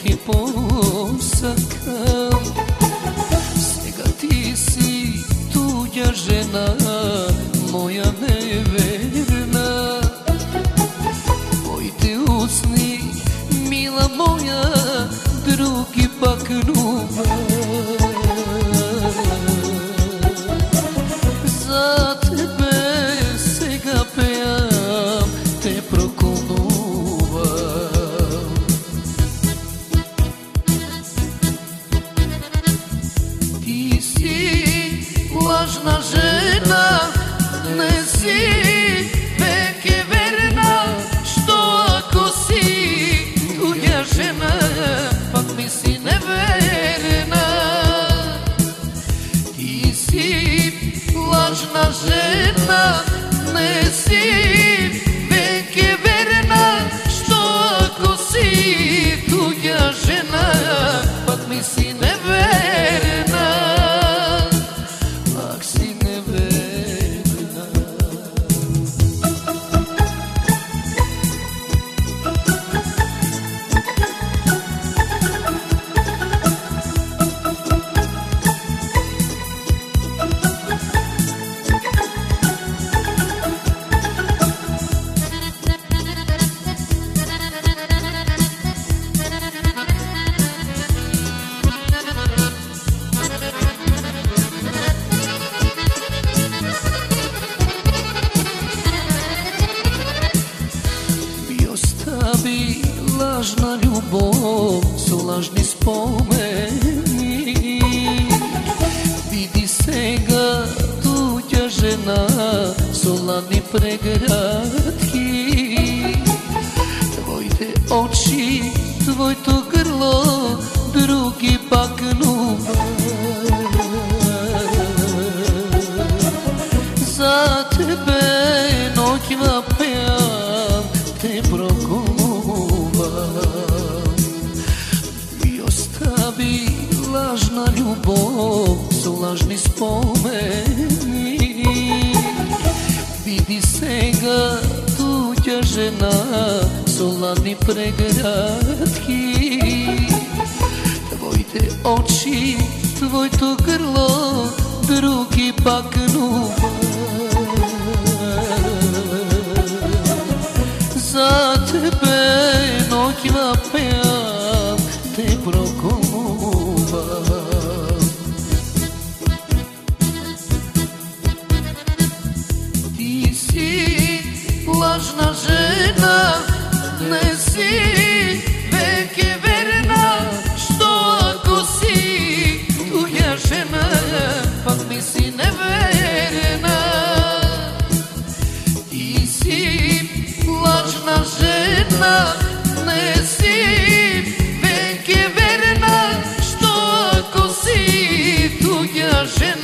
ti posakam. Сега ти си tuđa žena, moja neverna. Tvojte usni, mila moja, drugi pak nuba. Za tebe сега pejam, te prokonuvam. Ti si lažna žena, ne si veke verna. Što ako si tuđa žena, pak mi si neverna. Ti si lažna žena, ne si veke verna. Što ako si tuđa žena, pak mi si neverna. Pak si neverna. Lažna ljubov su lažni spomeni. Vidi сега tuđa žena su ladni pregratki. Tvojte oči, tvojto grlo, drugi pak nuba. Za tebe noćima pejam, te prokonuvam. I ostavi lažna ljubov su lažni spomeni. Vidi сега tuđa žena su ladni pregratki. Tvojte oči, tvojto grlo, drugi pak nuba. Za tebe noćima pejam, te prokonuvam. Ti si lažna žena, ne si veke verna. Što ako si tuđa žena, pak mi si neverna. Ti si lažna žena, ne si veke verna. Što ako si tuđa žena,